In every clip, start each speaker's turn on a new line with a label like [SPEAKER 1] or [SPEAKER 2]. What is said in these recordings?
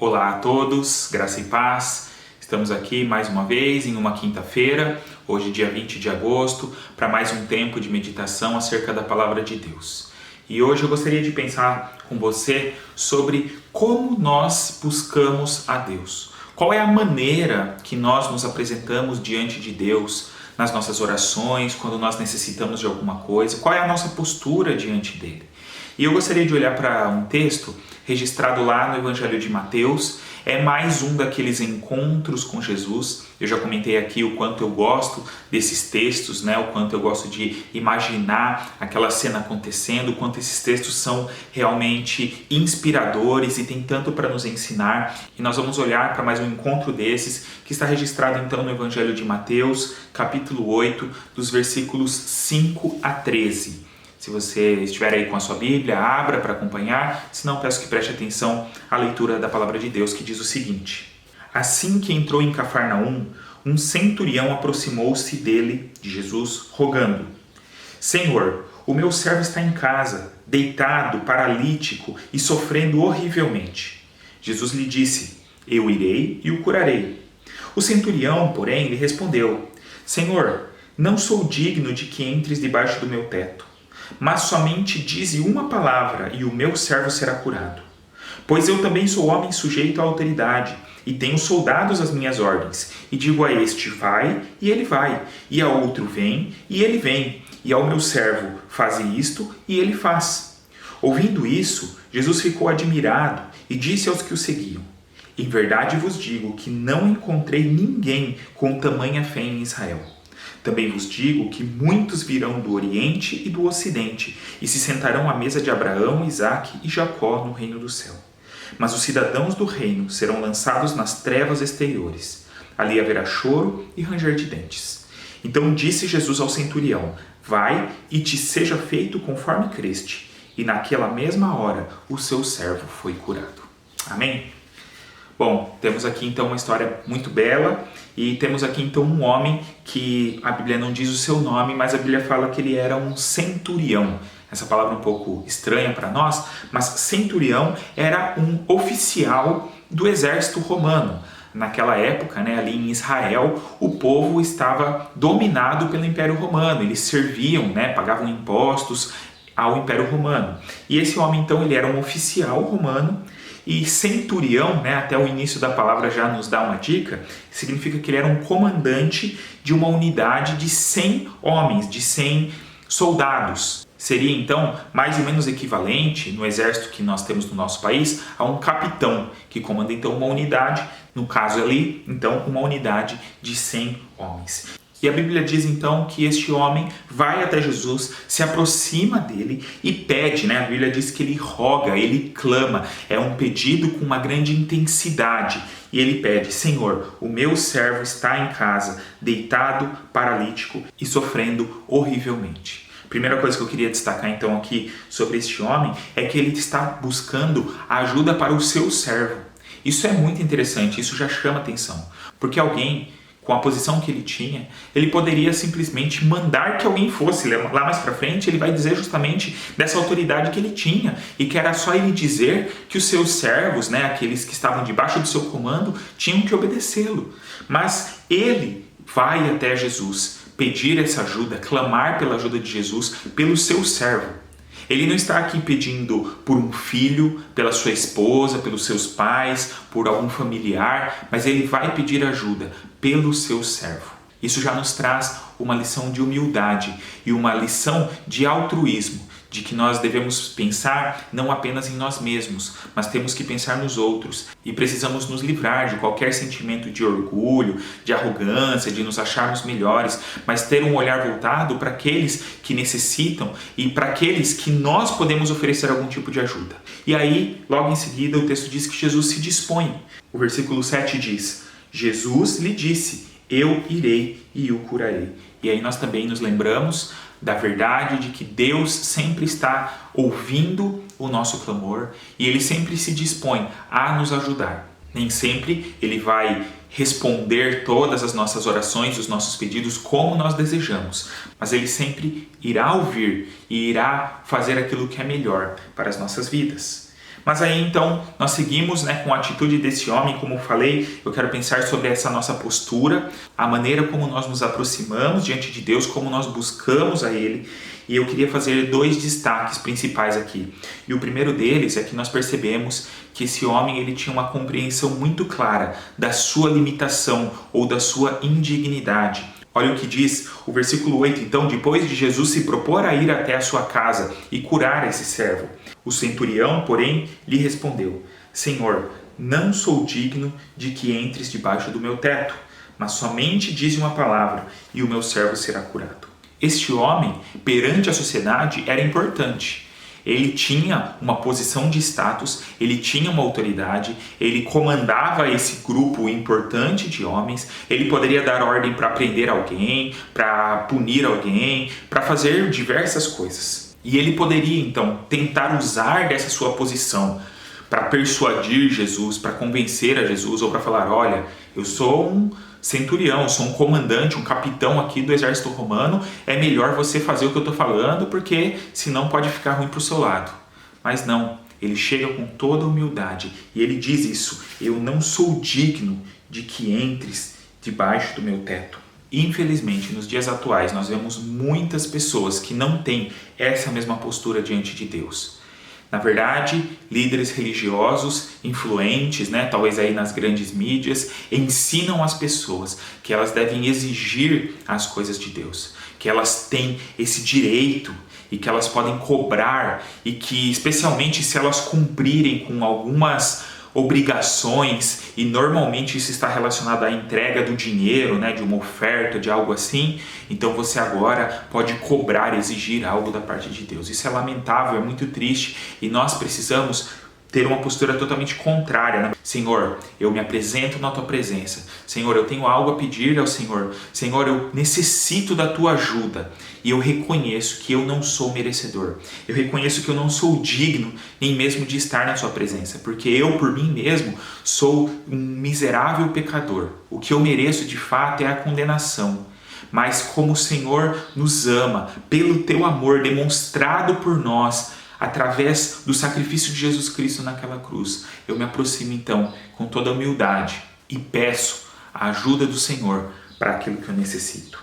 [SPEAKER 1] Olá a todos, graça e paz. Estamos aqui mais uma vez em uma quinta-feira, hoje dia 20 de agosto, para mais um tempo de meditação acerca da Palavra de Deus. E hoje eu gostaria de pensar com você sobre como nós buscamos a Deus. Qual é a maneira que nós nos apresentamos diante de Deus nas nossas orações, quando nós necessitamos de alguma coisa? Qual é a nossa postura diante dele? E eu gostaria de olhar para um texto registrado lá no Evangelho de Mateus. É mais um daqueles encontros com Jesus. Eu já comentei aqui o quanto eu gosto desses textos, o quanto eu gosto de imaginar aquela cena acontecendo, o quanto esses textos são realmente inspiradores e tem tanto para nos ensinar. E nós vamos olhar para mais um encontro desses, que está registrado então no Evangelho de Mateus, capítulo 8, dos versículos 5 a 13. Se você estiver aí com a sua Bíblia, abra para acompanhar, senão peço que preste atenção à leitura da Palavra de Deus, que diz o seguinte: Assim que entrou em Cafarnaum, um centurião aproximou-se dele, de Jesus, rogando: Senhor, o meu servo está em casa, deitado, paralítico e sofrendo horrivelmente. Jesus lhe disse: Eu irei e o curarei. O centurião, porém, lhe respondeu: Senhor, não sou digno de que entres debaixo do meu teto. Mas somente dize uma palavra e o meu servo será curado. Pois eu também sou homem sujeito à autoridade e tenho soldados às minhas ordens. E digo a este, vai, e ele vai. E a outro, vem, e ele vem. E ao meu servo, faze isto, e ele faz. Ouvindo isso, Jesus ficou admirado e disse aos que o seguiam: Em verdade vos digo que não encontrei ninguém com tamanha fé em Israel. Também vos digo que muitos virão do Oriente e do Ocidente e se sentarão à mesa de Abraão, Isaque e Jacó no reino do céu. Mas os cidadãos do reino serão lançados nas trevas exteriores. Ali haverá choro e ranger de dentes. Então disse Jesus ao centurião: Vai e te seja feito conforme creste. E naquela mesma hora o seu servo foi curado. Amém? Bom, temos aqui então uma história muito bela e temos aqui então um homem que a Bíblia não diz o seu nome, mas a Bíblia fala que ele era um centurião. Essa palavra é um pouco estranha para nós, mas centurião era um oficial do exército romano. Naquela época, ali em Israel, o povo estava dominado pelo Império Romano. Eles serviam, pagavam impostos ao Império Romano. E esse homem então ele era um oficial romano. E centurião, até o início da palavra já nos dá uma dica, significa que ele era um comandante de uma unidade de 100 homens, de 100 soldados. Seria então mais ou menos equivalente no exército que nós temos no nosso país a um capitão que comanda então uma unidade, no caso ali, então uma unidade de 100 homens. E a Bíblia diz então que este homem vai até Jesus, se aproxima dele e pede, A Bíblia diz que ele roga, ele clama, é um pedido com uma grande intensidade. E ele pede: Senhor, o meu servo está em casa, deitado, paralítico e sofrendo horrivelmente. Primeira coisa que eu queria destacar então aqui sobre este homem é que ele está buscando ajuda para o seu servo. Isso é muito interessante, isso já chama atenção, porque alguém com a posição que ele tinha, ele poderia simplesmente mandar que alguém fosse. Lá mais para frente, ele vai dizer justamente dessa autoridade que ele tinha e que era só ele dizer que os seus servos, aqueles que estavam debaixo do seu comando, tinham que obedecê-lo. Mas ele vai até Jesus pedir essa ajuda, clamar pela ajuda de Jesus, pelo seu servo. Ele não está aqui pedindo por um filho, pela sua esposa, pelos seus pais, por algum familiar, mas ele vai pedir ajuda pelo seu servo. Isso já nos traz uma lição de humildade e uma lição de altruísmo, de que nós devemos pensar não apenas em nós mesmos, mas temos que pensar nos outros e precisamos nos livrar de qualquer sentimento de orgulho, de arrogância, de nos acharmos melhores, mas ter um olhar voltado para aqueles que necessitam e para aqueles que nós podemos oferecer algum tipo de ajuda. E aí, logo em seguida, o texto diz que Jesus se dispõe. O versículo 7 diz: Jesus lhe disse: Eu irei e o curarei. E aí nós também nos lembramos da verdade de que Deus sempre está ouvindo o nosso clamor e Ele sempre se dispõe a nos ajudar. Nem sempre Ele vai responder todas as nossas orações, os nossos pedidos como nós desejamos, mas Ele sempre irá ouvir e irá fazer aquilo que é melhor para as nossas vidas. Mas aí então nós seguimos, com a atitude desse homem. Como falei, eu quero pensar sobre essa nossa postura, a maneira como nós nos aproximamos diante de Deus, como nós buscamos a Ele. E eu queria fazer 2 destaques principais aqui. E o primeiro deles é que nós percebemos que esse homem ele tinha uma compreensão muito clara da sua limitação ou da sua indignidade. Olha o que diz o versículo 8, então, depois de Jesus se propor a ir até a sua casa e curar esse servo. O centurião, porém, lhe respondeu: Senhor, não sou digno de que entres debaixo do meu teto, mas somente dize uma palavra e o meu servo será curado. Este homem, perante a sociedade, era importante. Ele tinha uma posição de status, ele tinha uma autoridade, ele comandava esse grupo importante de homens, ele poderia dar ordem para prender alguém, para punir alguém, para fazer diversas coisas. E ele poderia, então, tentar usar dessa sua posição para persuadir Jesus, para convencer a Jesus, ou para falar: olha, eu sou um centurião, eu sou um comandante, um capitão aqui do exército romano, é melhor você fazer o que eu estou falando, porque senão pode ficar ruim para o seu lado. Mas não, ele chega com toda a humildade e ele diz isso: eu não sou digno de que entres debaixo do meu teto. Infelizmente, nos dias atuais, nós vemos muitas pessoas que não têm essa mesma postura diante de Deus. Na verdade, líderes religiosos influentes, talvez aí nas grandes mídias, ensinam as pessoas que elas devem exigir as coisas de Deus, que elas têm esse direito e que elas podem cobrar, e que, especialmente se elas cumprirem com algumas obrigações, e normalmente isso está relacionado à entrega do dinheiro, de uma oferta, de algo assim, então você agora pode cobrar, exigir algo da parte de Deus. Isso é lamentável, é muito triste, e nós precisamos ter uma postura totalmente contrária. Senhor, eu me apresento na tua presença. Senhor, eu tenho algo a pedir ao Senhor. Senhor, eu necessito da tua ajuda. E eu reconheço que eu não sou merecedor. Eu reconheço que eu não sou digno nem mesmo de estar na sua presença. Porque eu, por mim mesmo, sou um miserável pecador. O que eu mereço de fato é a condenação. Mas como o Senhor nos ama, pelo teu amor demonstrado por nós, através do sacrifício de Jesus Cristo naquela cruz, eu me aproximo então com toda a humildade e peço a ajuda do Senhor para aquilo que eu necessito.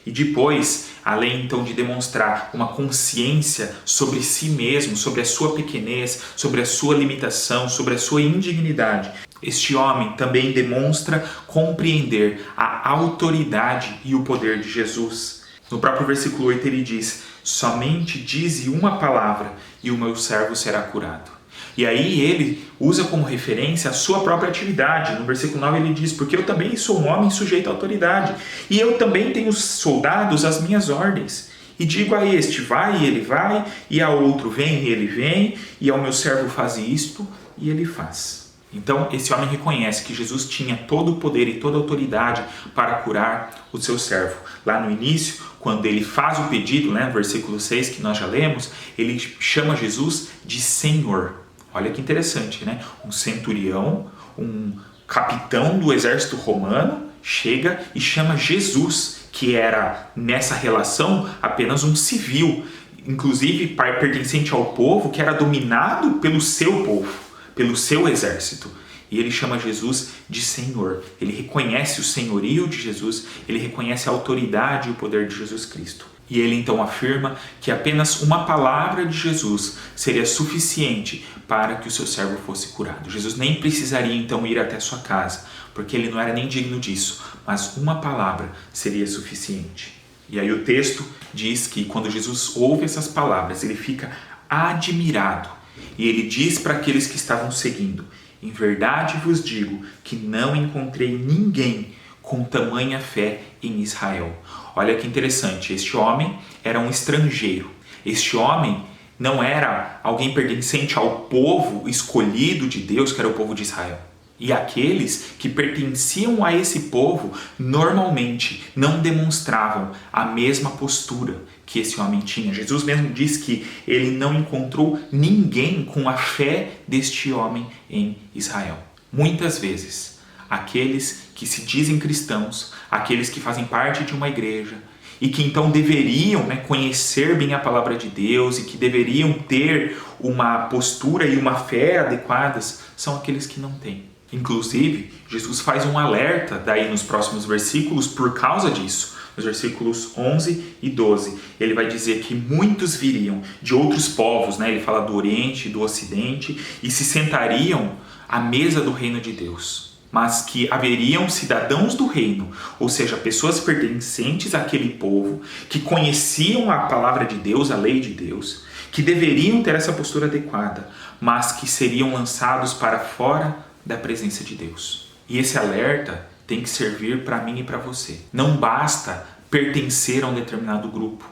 [SPEAKER 1] E depois, além então de demonstrar uma consciência sobre si mesmo, sobre a sua pequenez, sobre a sua limitação, sobre a sua indignidade, este homem também demonstra compreender a autoridade e o poder de Jesus. No próprio versículo 8 ele diz: somente dize uma palavra e o meu servo será curado. E aí ele usa como referência a sua própria atividade. No versículo 9 ele diz: porque eu também sou um homem sujeito à autoridade, e eu também tenho soldados às minhas ordens. E digo a este: vai, e ele vai, e a outro: vem, e ele vem, e ao meu servo: faz isto, e ele faz. Então esse homem reconhece que Jesus tinha todo o poder e toda a autoridade para curar o seu servo. Lá no início, quando ele faz o pedido, versículo 6 que nós já lemos, ele chama Jesus de Senhor. Olha que interessante, Um centurião, um capitão do exército romano, chega e chama Jesus, que era nessa relação apenas um civil, inclusive pertencente ao povo que era dominado pelo seu povo, pelo seu exército. E ele chama Jesus de Senhor. Ele reconhece o senhorio de Jesus, ele reconhece a autoridade e o poder de Jesus Cristo. E ele então afirma que apenas uma palavra de Jesus seria suficiente para que o seu servo fosse curado. Jesus nem precisaria então ir até sua casa, porque ele não era nem digno disso, mas uma palavra seria suficiente. E aí o texto diz que quando Jesus ouve essas palavras, ele fica admirado. E ele diz para aqueles que estavam seguindo: em verdade vos digo que não encontrei ninguém com tamanha fé em Israel. Olha que interessante, este homem era um estrangeiro. Este homem não era alguém pertencente ao povo escolhido de Deus, que era o povo de Israel. E aqueles que pertenciam a esse povo normalmente não demonstravam a mesma postura que esse homem tinha. Jesus mesmo diz que ele não encontrou ninguém com a fé deste homem em Israel. Muitas vezes, aqueles que se dizem cristãos, aqueles que fazem parte de uma igreja e que então deveriam, conhecer bem a palavra de Deus e que deveriam ter uma postura e uma fé adequadas, são aqueles que não têm. Inclusive, Jesus faz um alerta daí nos próximos versículos por causa disso. Nos versículos 11 e 12, ele vai dizer que muitos viriam de outros povos, ele fala do Oriente e do Ocidente, e se sentariam à mesa do reino de Deus. Mas que haveriam cidadãos do reino, ou seja, pessoas pertencentes àquele povo, que conheciam a palavra de Deus, a lei de Deus, que deveriam ter essa postura adequada, mas que seriam lançados para fora da presença de Deus. E esse alerta tem que servir para mim e para você. Não basta pertencer a um determinado grupo.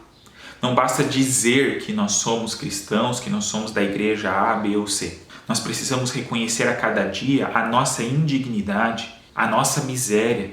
[SPEAKER 1] Não basta dizer que nós somos cristãos, que nós somos da igreja A, B ou C. Nós precisamos reconhecer a cada dia a nossa indignidade, a nossa miséria.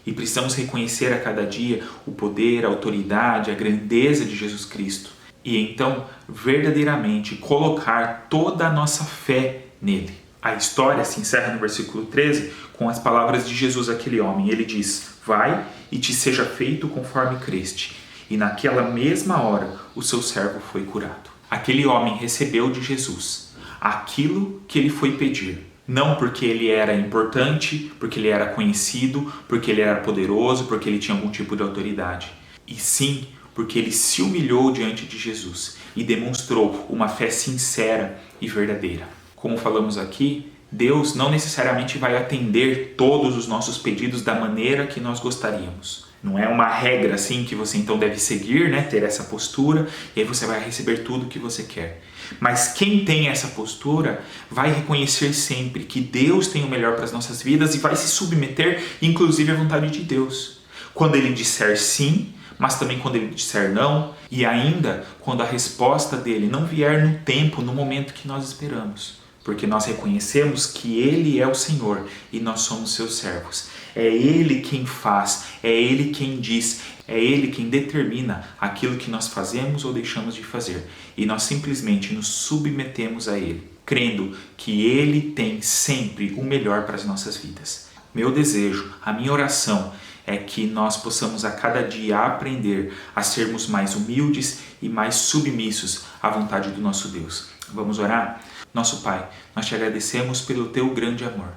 [SPEAKER 1] E precisamos reconhecer a cada dia o poder, a autoridade, a grandeza de Jesus Cristo. E então, verdadeiramente, colocar toda a nossa fé nele. A história se encerra no versículo 13 com as palavras de Jesus àquele homem. Ele diz: vai e te seja feito conforme creste. E naquela mesma hora o seu servo foi curado. Aquele homem recebeu de Jesus aquilo que ele foi pedir. Não porque ele era importante, porque ele era conhecido, porque ele era poderoso, porque ele tinha algum tipo de autoridade. E sim, porque ele se humilhou diante de Jesus e demonstrou uma fé sincera e verdadeira. Como falamos aqui, Deus não necessariamente vai atender todos os nossos pedidos da maneira que nós gostaríamos. Não é uma regra assim que você então deve seguir, ter essa postura, e aí você vai receber tudo o que você quer. Mas quem tem essa postura vai reconhecer sempre que Deus tem o melhor para as nossas vidas e vai se submeter, inclusive, à vontade de Deus. Quando Ele disser sim, mas também quando Ele disser não, e ainda quando a resposta dele não vier no tempo, no momento que nós esperamos. Porque nós reconhecemos que Ele é o Senhor e nós somos seus servos. É Ele quem faz, é Ele quem diz, é Ele quem determina aquilo que nós fazemos ou deixamos de fazer. E nós simplesmente nos submetemos a Ele, crendo que Ele tem sempre o melhor para as nossas vidas. Meu desejo, a minha oração é que nós possamos a cada dia aprender a sermos mais humildes e mais submissos à vontade do nosso Deus. Vamos orar? Nosso Pai, nós te agradecemos pelo teu grande amor.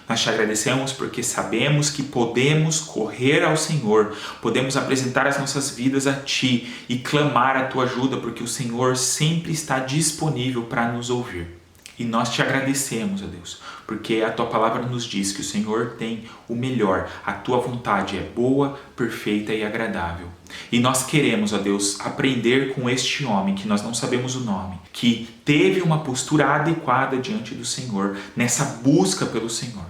[SPEAKER 1] Nós te agradecemos porque sabemos que podemos correr ao Senhor, podemos apresentar as nossas vidas a Ti e clamar a Tua ajuda, porque o Senhor sempre está disponível para nos ouvir. E nós te agradecemos, ó Deus, porque a Tua palavra nos diz que o Senhor tem o melhor, a Tua vontade é boa, perfeita e agradável. E nós queremos, ó Deus, aprender com este homem, que nós não sabemos o nome, que teve uma postura adequada diante do Senhor, nessa busca pelo Senhor,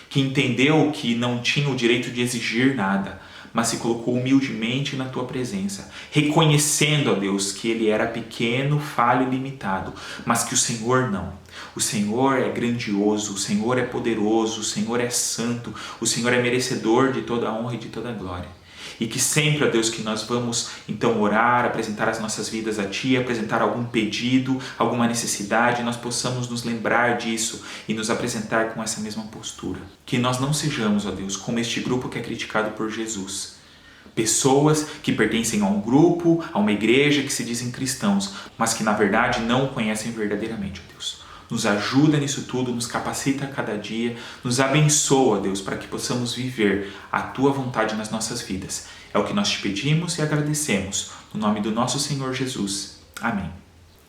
[SPEAKER 1] que entendeu que não tinha o direito de exigir nada, mas se colocou humildemente na Tua presença, reconhecendo, ó Deus, que ele era pequeno, falho e limitado, mas que o Senhor não. O Senhor é grandioso, o Senhor é poderoso, o Senhor é santo, o Senhor é merecedor de toda a honra e de toda a glória. E que sempre, ó Deus, que nós vamos então orar, apresentar as nossas vidas a Ti, apresentar algum pedido, alguma necessidade, nós possamos nos lembrar disso e nos apresentar com essa mesma postura. Que nós não sejamos, ó Deus, como este grupo que é criticado por Jesus. Pessoas que pertencem a um grupo, a uma igreja, que se dizem cristãos, mas que na verdade não o conhecem verdadeiramente, ó Deus. Nos ajuda nisso tudo, nos capacita a cada dia, nos abençoa, Deus, para que possamos viver a Tua vontade nas nossas vidas. É o que nós te pedimos e agradecemos, no nome do nosso Senhor Jesus. Amém.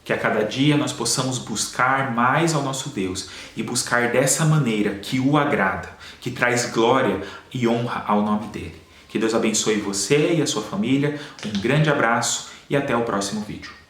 [SPEAKER 1] Que a cada dia nós possamos buscar mais ao nosso Deus e buscar dessa maneira que o agrada, que traz glória e honra ao nome dEle. Que Deus abençoe você e a sua família. Um grande abraço e até o próximo vídeo.